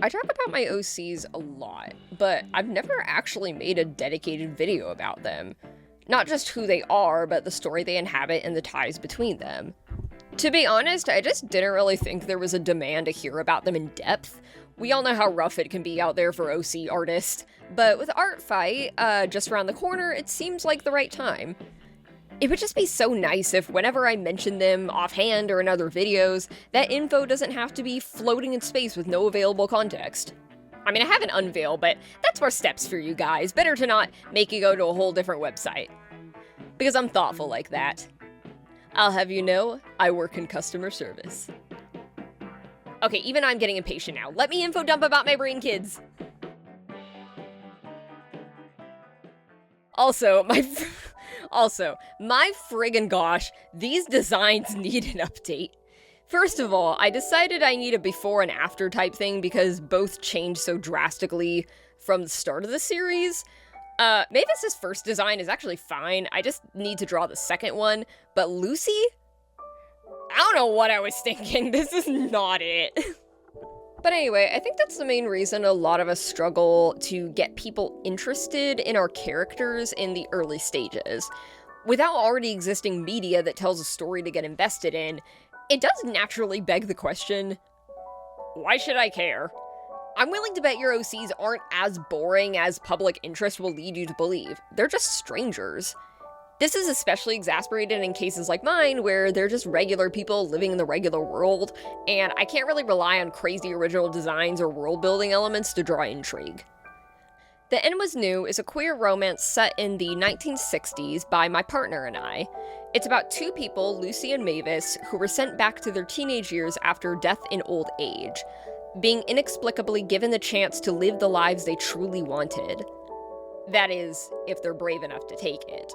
I talk about my OCs a lot, but I've never actually made a dedicated video about them. Not just who they are, but the story they inhabit and the ties between them. To be honest, I just didn't really think there was a demand to hear about them in depth. We all know how rough it can be out there for OC artists, but with Art Fight, just around the corner, it seems like the right time. It would just be so nice if whenever I mention them offhand or in other videos, that info doesn't have to be floating in space with no available context. I mean, I have an unveil, but that's more steps for you guys. Better to not make you go to a whole different website. Because I'm thoughtful like that. I'll have you know, I work in customer service. Okay, even I'm getting impatient now. Let me info dump about my brain, kids. Also, my friggin' gosh, these designs need an update. First of all, I decided I need a before and after type thing because both changed so drastically from the start of the series. Mavis's first design is actually fine, I just need to draw the second one, but Lucy? I don't know what I was thinking, this is not it. But anyway, I think that's the main reason a lot of us struggle to get people interested in our characters in the early stages. Without already existing media that tells a story to get invested in, it does naturally beg the question, why should I care? I'm willing to bet your OCs aren't as boring as public interest will lead you to believe. They're just strangers. This is especially exasperated in cases like mine, where they're just regular people living in the regular world, and I can't really rely on crazy original designs or world-building elements to draw intrigue. The End Was New is a queer romance set in the 1960s by my partner and I. It's about two people, Lucy and Mavis, who were sent back to their teenage years after death in old age, being inexplicably given the chance to live the lives they truly wanted. That is, if they're brave enough to take it.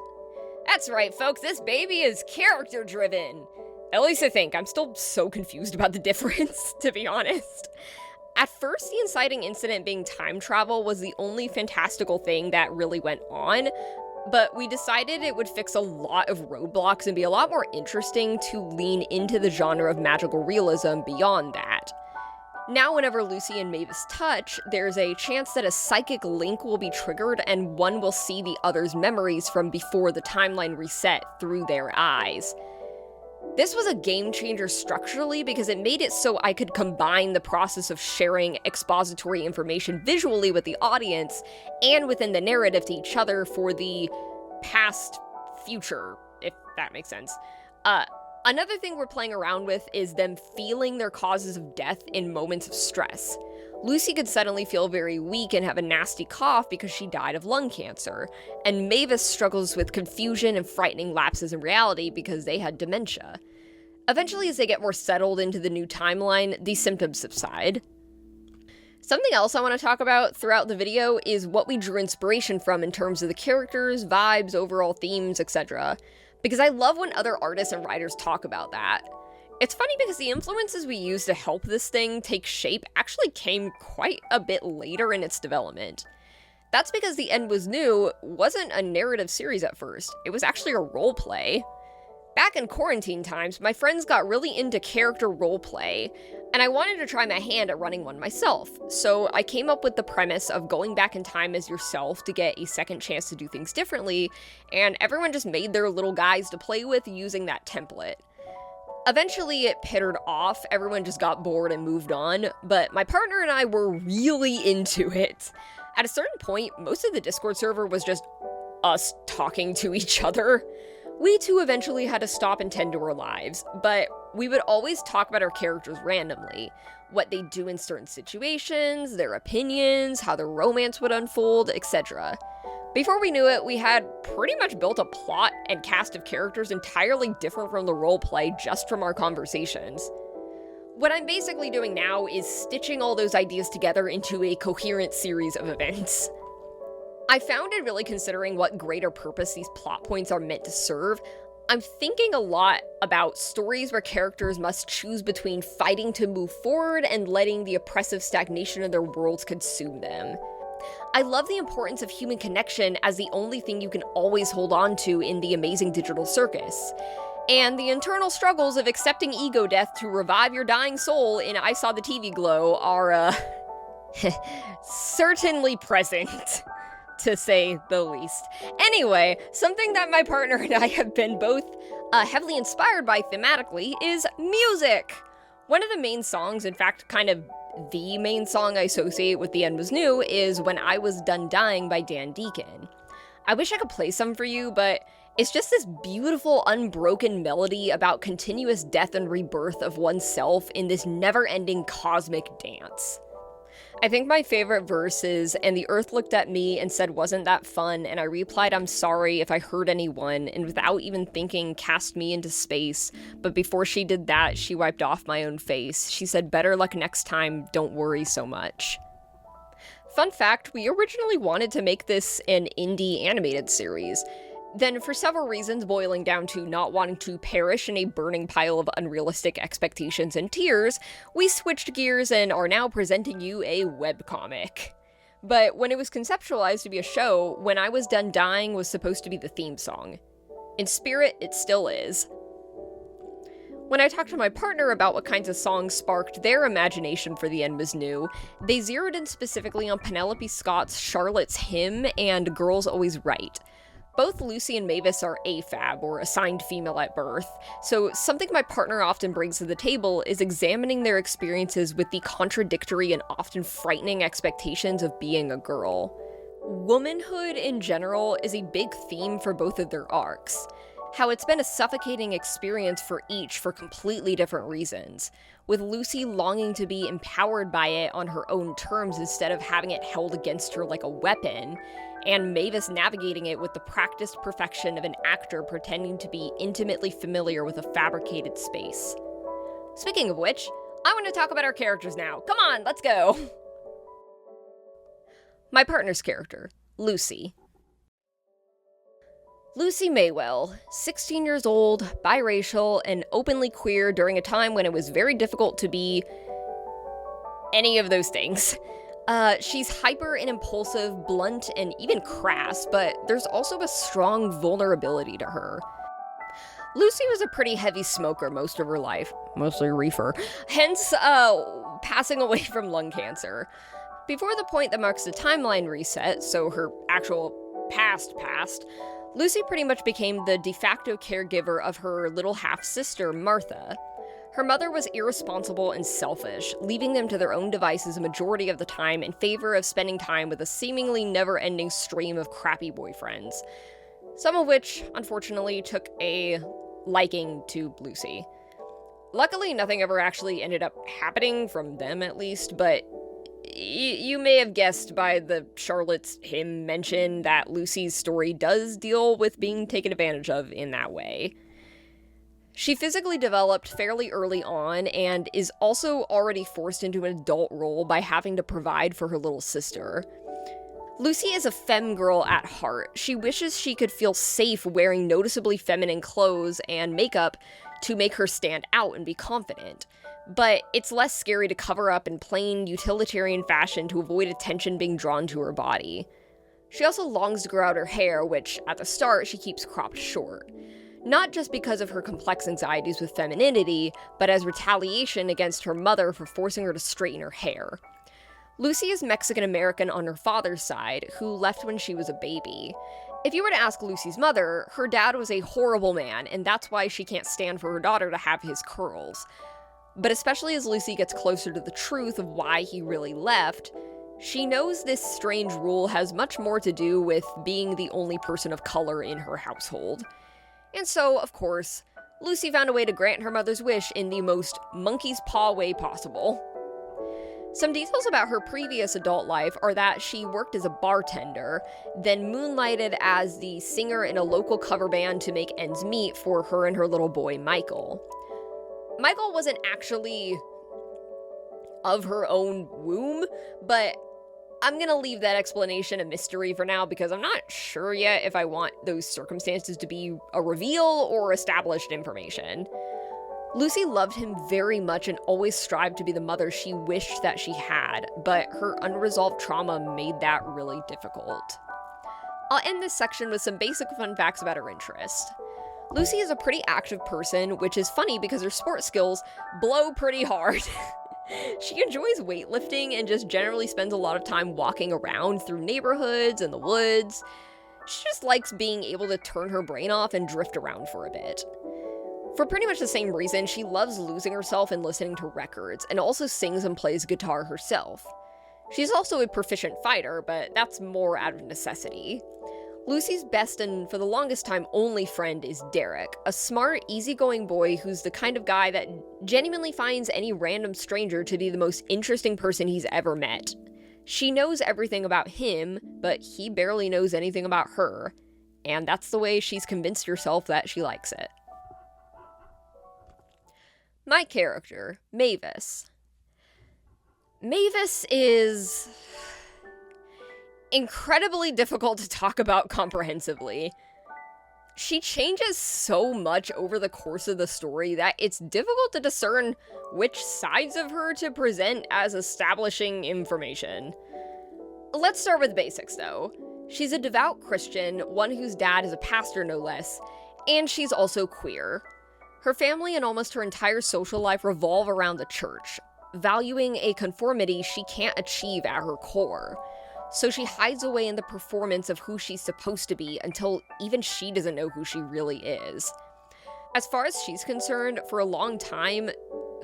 That's right, folks, this baby is character-driven. At least I think. I'm still so confused about the difference, to be honest. At first, the inciting incident being time travel was the only fantastical thing that really went on, but we decided it would fix a lot of roadblocks and be a lot more interesting to lean into the genre of magical realism beyond that. Now whenever Lucy and Mavis touch, there's a chance that a psychic link will be triggered and one will see the other's memories from before the timeline reset through their eyes. This was a game changer structurally because it made it so I could combine the process of sharing expository information visually with the audience and within the narrative to each other for the past future, if that makes sense. Another thing we're playing around with is them feeling their causes of death in moments of stress. Lucy could suddenly feel very weak and have a nasty cough because she died of lung cancer, and Mavis struggles with confusion and frightening lapses in reality because they had dementia. Eventually, as they get more settled into the new timeline, these symptoms subside. Something else I want to talk about throughout the video is what we drew inspiration from in terms of the characters, vibes, overall themes, etc. Because I love when other artists and writers talk about that. It's funny because the influences we used to help this thing take shape actually came quite a bit later in its development. That's because The End Was New wasn't a narrative series at first, it was actually a roleplay. Back in quarantine times, my friends got really into character roleplay, and I wanted to try my hand at running one myself, so I came up with the premise of going back in time as yourself to get a second chance to do things differently, and everyone just made their little guys to play with using that template. Eventually it pittered off, everyone just got bored and moved on, but my partner and I were really into it. At a certain point, most of the Discord server was just us talking to each other. We too eventually had to stop and tend to our lives, but we would always talk about our characters randomly, what they do in certain situations, their opinions, how their romance would unfold, etc. Before we knew it, we had pretty much built a plot and cast of characters entirely different from the roleplay just from our conversations. What I'm basically doing now is stitching all those ideas together into a coherent series of events. I found in really considering what greater purpose these plot points are meant to serve, I'm thinking a lot about stories where characters must choose between fighting to move forward and letting the oppressive stagnation of their worlds consume them. I love the importance of human connection as the only thing you can always hold on to in the amazing digital circus. And the internal struggles of accepting ego death to revive your dying soul in I Saw the TV Glow are, Certainly present, to say the least. Anyway, something that my partner and I have been both heavily inspired by thematically is music. One of the main songs, in fact, kind of the main song I associate with The End Was New, is When I Was Done Dying by Dan Deacon. I wish I could play some for you, but it's just this beautiful, unbroken melody about continuous death and rebirth of oneself in this never-ending cosmic dance. I think my favorite verse is, "And the earth looked at me and said, wasn't that fun? And I replied, I'm sorry if I hurt anyone, and without even thinking, cast me into space. But before she did that, she wiped off my own face. She said, better luck next time, don't worry so much." Fun fact, we originally wanted to make this an indie animated series. Then, for several reasons boiling down to not wanting to perish in a burning pile of unrealistic expectations and tears, we switched gears and are now presenting you a webcomic. But when it was conceptualized to be a show, When I Was Done Dying was supposed to be the theme song. In spirit, it still is. When I talked to my partner about what kinds of songs sparked their imagination for The End Was New, they zeroed in specifically on Penelope Scott's Charlotte's Hymn and Girls Always Right. Both Lucy and Mavis are AFAB, or assigned female at birth, so something my partner often brings to the table is examining their experiences with the contradictory and often frightening expectations of being a girl. Womanhood in general is a big theme for both of their arcs. How it's been a suffocating experience for each for completely different reasons, with Lucy longing to be empowered by it on her own terms instead of having it held against her like a weapon, and Mavis navigating it with the practiced perfection of an actor pretending to be intimately familiar with a fabricated space. Speaking of which, I want to talk about our characters now. Come on, let's go! My partner's character, Lucy. Lucy Maywell, 16 years old, biracial, and openly queer during a time when it was very difficult to be any of those things. She's hyper and impulsive, blunt, and even crass, but there's also a strong vulnerability to her. Lucy was a pretty heavy smoker most of her life, mostly reefer, hence, passing away from lung cancer. Before the point that marks the timeline reset, so her actual past, Lucy pretty much became the de facto caregiver of her little half-sister, Martha. Her mother was irresponsible and selfish, leaving them to their own devices a majority of the time in favor of spending time with a seemingly never-ending stream of crappy boyfriends. Some of which, unfortunately, took a liking to Lucy. Luckily, nothing ever actually ended up happening, from them at least, but you may have guessed by the Charlotte's Hymn mention that Lucy's story does deal with being taken advantage of in that way. She physically developed fairly early on and is also already forced into an adult role by having to provide for her little sister. Lucy is a femme girl at heart. She wishes she could feel safe wearing noticeably feminine clothes and makeup to make her stand out and be confident. But it's less scary to cover up in plain, utilitarian fashion to avoid attention being drawn to her body. She also longs to grow out her hair, which, at the start, she keeps cropped short. Not just because of her complex anxieties with femininity, but as retaliation against her mother for forcing her to straighten her hair. Lucy is Mexican-American on her father's side, who left when she was a baby. If you were to ask Lucy's mother, her dad was a horrible man, and that's why she can't stand for her daughter to have his curls. But especially as Lucy gets closer to the truth of why he really left, she knows this strange rule has much more to do with being the only person of color in her household. And so, of course, Lucy found a way to grant her mother's wish in the most monkey's paw way possible. Some details about her previous adult life are that she worked as a bartender, then moonlighted as the singer in a local cover band to make ends meet for her and her little boy, Michael. Michael wasn't actually of her own womb, but I'm gonna leave that explanation a mystery for now because I'm not sure yet if I want those circumstances to be a reveal or established information. Lucy loved him very much and always strived to be the mother she wished that she had, but her unresolved trauma made that really difficult. I'll end this section with some basic fun facts about her interest. Lucy is a pretty active person, which is funny because her sports skills blow pretty hard. She enjoys weightlifting and just generally spends a lot of time walking around through neighborhoods and the woods. She just likes being able to turn her brain off and drift around for a bit. For pretty much the same reason, she loves losing herself and listening to records, and also sings and plays guitar herself. She's also a proficient fighter, but that's more out of necessity. Lucy's best and, for the longest time, only friend is Derek, a smart, easygoing boy who's the kind of guy that genuinely finds any random stranger to be the most interesting person he's ever met. She knows everything about him, but he barely knows anything about her, and that's the way she's convinced herself that she likes it. My character, Mavis. Mavis is incredibly difficult to talk about comprehensively. She changes so much over the course of the story that it's difficult to discern which sides of her to present as establishing information. Let's start with basics, though. She's a devout Christian, one whose dad is a pastor no less, and she's also queer. Her family and almost her entire social life revolve around the church, valuing a conformity she can't achieve at her core. So she hides away in the performance of who she's supposed to be until even she doesn't know who she really is. As far as she's concerned, for a long time,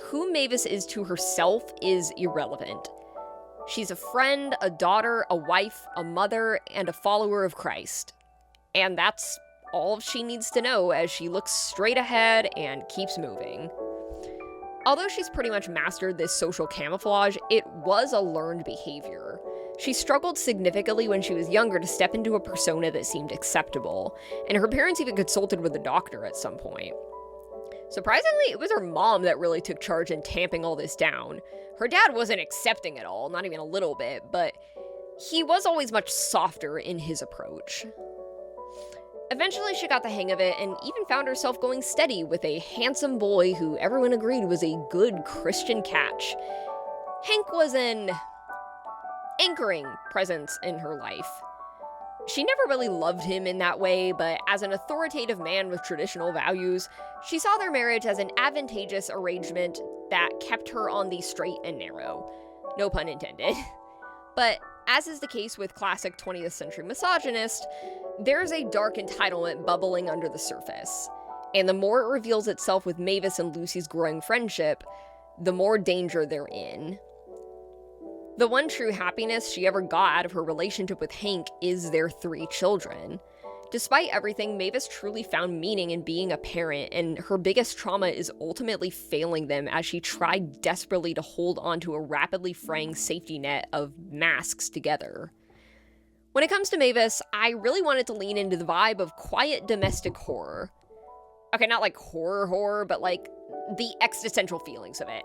who Mavis is to herself is irrelevant. She's a friend, a daughter, a wife, a mother, and a follower of Christ. And that's all she needs to know as she looks straight ahead and keeps moving. Although she's pretty much mastered this social camouflage, it was a learned behavior. She struggled significantly when she was younger to step into a persona that seemed acceptable, and her parents even consulted with a doctor at some point. Surprisingly, it was her mom that really took charge in tamping all this down. Her dad wasn't accepting at all, not even a little bit, but he was always much softer in his approach. Eventually, she got the hang of it and even found herself going steady with a handsome boy who everyone agreed was a good Christian catch. Hank was an anchoring presence in her life. She never really loved him in that way, but as an authoritative man with traditional values, she saw their marriage as an advantageous arrangement that kept her on the straight and narrow. No pun intended. But as is the case with classic 20th century misogynist, there's a dark entitlement bubbling under the surface. And the more it reveals itself with Mavis and Lucy's growing friendship, the more danger they're in. The one true happiness she ever got out of her relationship with Hank is their 3 children. Despite everything, Mavis truly found meaning in being a parent, and her biggest trauma is ultimately failing them as she tried desperately to hold on to a rapidly fraying safety net of masks together. When it comes to Mavis, I really wanted to lean into the vibe of quiet domestic horror. Okay, not like horror, but like the existential feelings of it.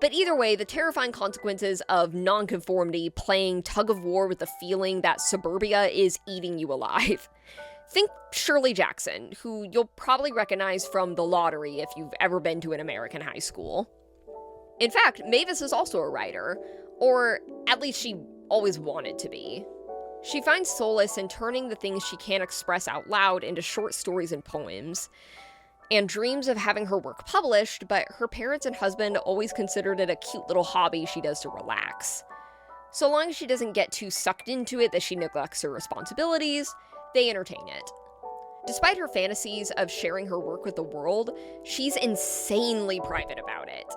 But either way, the terrifying consequences of nonconformity playing tug of war with the feeling that suburbia is eating you alive. Think Shirley Jackson, who you'll probably recognize from The Lottery if you've ever been to an American high school. In fact, Mavis is also a writer, or at least she always wanted to be. She finds solace in turning the things she can't express out loud into short stories and poems, and dreams of having her work published, but her parents and husband always considered it a cute little hobby she does to relax. So long as she doesn't get too sucked into it that she neglects her responsibilities, they entertain it. Despite her fantasies of sharing her work with the world, she's insanely private about it,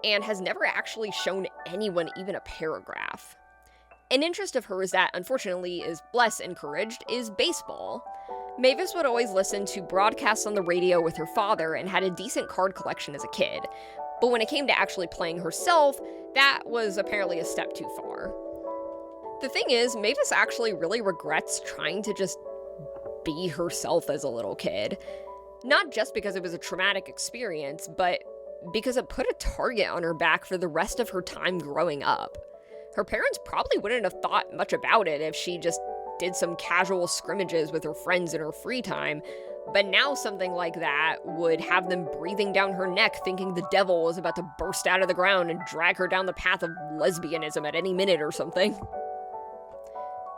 and has never actually shown anyone even a paragraph. An interest of hers that, unfortunately, is less encouraged is baseball. Mavis would always listen to broadcasts on the radio with her father and had a decent card collection as a kid, but when it came to actually playing herself, that was apparently a step too far. The thing is, Mavis actually really regrets trying to just be herself as a little kid. Not just because it was a traumatic experience, but because it put a target on her back for the rest of her time growing up. Her parents probably wouldn't have thought much about it if she just did some casual scrimmages with her friends in her free time, but now something like that would have them breathing down her neck thinking the devil was about to burst out of the ground and drag her down the path of lesbianism at any minute or something.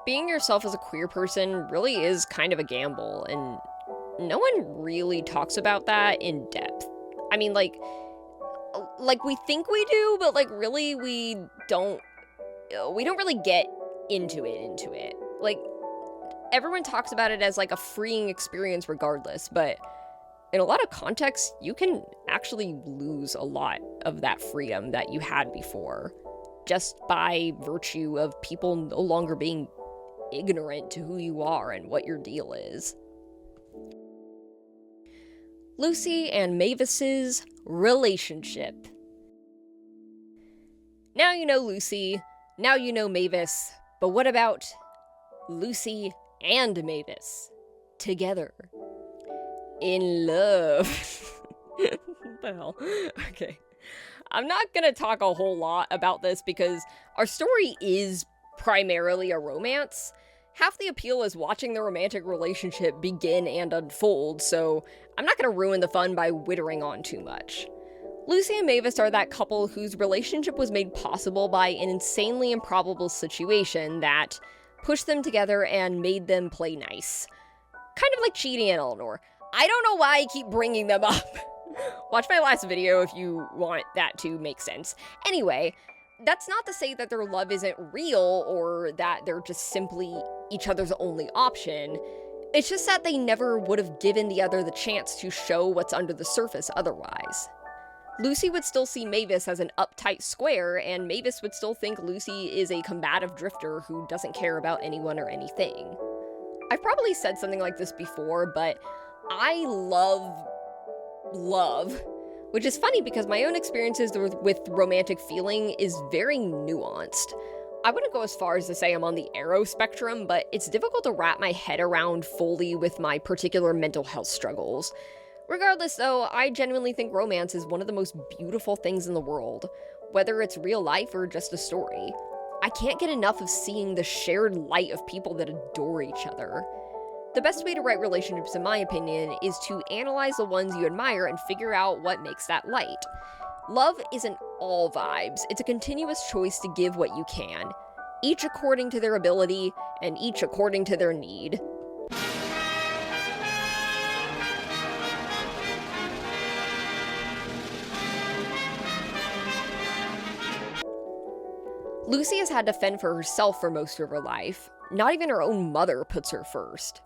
Being yourself as a queer person really is kind of a gamble, and no one really talks about that in depth. I mean, like, Like, we think we do, but, like, really, we don't really get into it. Like, everyone talks about it as, like, a freeing experience regardless, but in a lot of contexts, you can actually lose a lot of that freedom that you had before, just by virtue of people no longer being ignorant to who you are and what your deal is. Lucy and Mavis's relationship. Now you know Lucy, now you know Mavis, but what about Lucy and Mavis together? In love. What the hell? Okay. I'm not gonna talk a whole lot about this because our story is primarily a romance. Half the appeal is watching the romantic relationship begin and unfold, so I'm not gonna ruin the fun by whittering on too much. Lucy and Mavis are that couple whose relationship was made possible by an insanely improbable situation that pushed them together and made them play nice. Kind of like Chidi and Eleanor. I don't know why I keep bringing them up. Watch my last video if you want that to make sense. Anyway, that's not to say that their love isn't real or that they're just simply each other's only option. It's just that they never would have given the other the chance to show what's under the surface otherwise. Lucy would still see Mavis as an uptight square, and Mavis would still think Lucy is a combative drifter who doesn't care about anyone or anything. I've probably said something like this before, but I love, which is funny because my own experiences with romantic feeling is very nuanced. I wouldn't go as far as to say I'm on the arrow spectrum, but it's difficult to wrap my head around fully with my particular mental health struggles. Regardless though, I genuinely think romance is one of the most beautiful things in the world, whether it's real life or just a story. I can't get enough of seeing the shared light of people that adore each other. The best way to write relationships, in my opinion, is to analyze the ones you admire and figure out what makes that light. Love isn't all vibes, it's a continuous choice to give what you can, each according to their ability and each according to their need. Lucy has had to fend for herself for most of her life. Not even her own mother puts her first.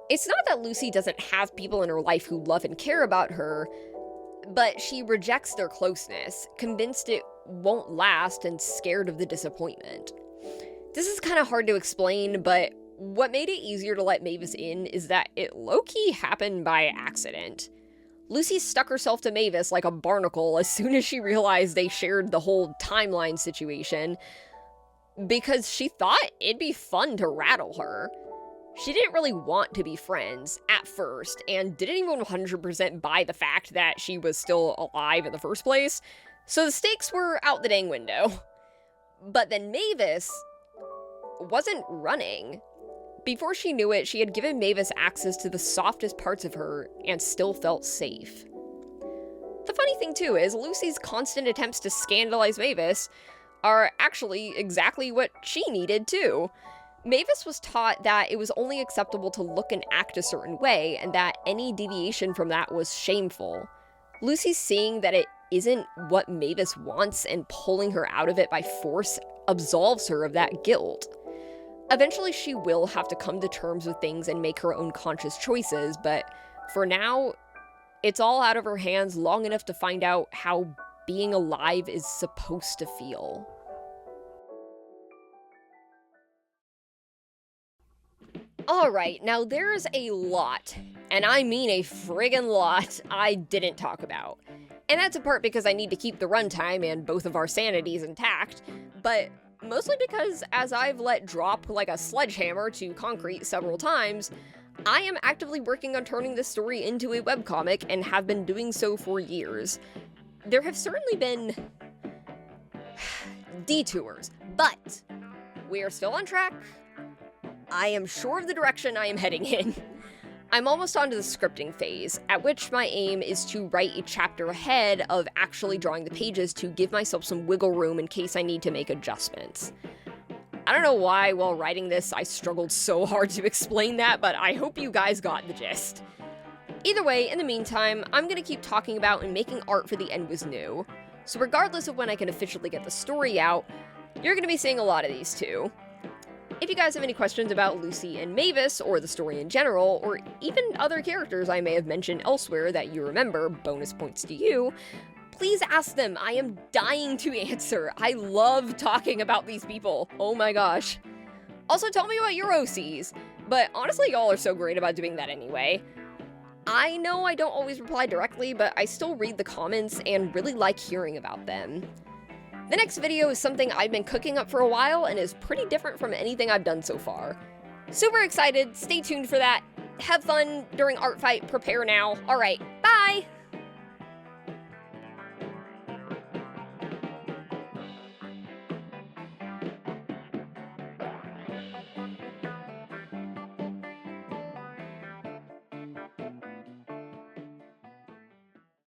It's not that Lucy doesn't have people in her life who love and care about her, but she rejects their closeness, convinced it won't last and scared of the disappointment. This is kind of hard to explain, but what made it easier to let Mavis in is that it low-key happened by accident. Lucy stuck herself to Mavis like a barnacle as soon as she realized they shared the whole timeline situation, because she thought it'd be fun to rattle her. She didn't really want to be friends at first, and didn't even 100% buy the fact that she was still alive in the first place, so the stakes were out the dang window. But then Mavis wasn't running. Before she knew it, she had given Mavis access to the softest parts of her and still felt safe. The funny thing too is Lucy's constant attempts to scandalize Mavis are actually exactly what she needed too. Mavis was taught that it was only acceptable to look and act a certain way, and that any deviation from that was shameful. Lucy seeing that it isn't what Mavis wants and pulling her out of it by force absolves her of that guilt. Eventually she will have to come to terms with things and make her own conscious choices, but for now, it's all out of her hands long enough to find out how being alive is supposed to feel. Alright, now there's a lot, and I mean a friggin' lot, I didn't talk about. And that's in part because I need to keep the runtime and both of our sanities intact, but mostly because as I've let drop like a sledgehammer to concrete several times, I am actively working on turning this story into a webcomic and have been doing so for years. There have certainly been detours, but we are still on track. I am sure of the direction I am heading in. I'm almost onto the scripting phase, at which my aim is to write a chapter ahead of actually drawing the pages to give myself some wiggle room in case I need to make adjustments. I don't know why while writing this I struggled so hard to explain that, but I hope you guys got the gist. Either way, in the meantime, I'm gonna keep talking about and making art for The End Was New. So regardless of when I can officially get the story out, you're gonna be seeing a lot of these too. If you guys have any questions about Lucy and Mavis, or the story in general, or even other characters I may have mentioned elsewhere that you remember, bonus points to you, please ask them. I am dying to answer. I love talking about these people. Oh my gosh. Also, tell me about your OCs, but honestly, y'all are so great about doing that anyway. I know I don't always reply directly, but I still read the comments and really like hearing about them. The next video is something I've been cooking up for a while and is pretty different from anything I've done so far. Super excited, stay tuned for that. Have fun during art fight, prepare now. Alright, bye!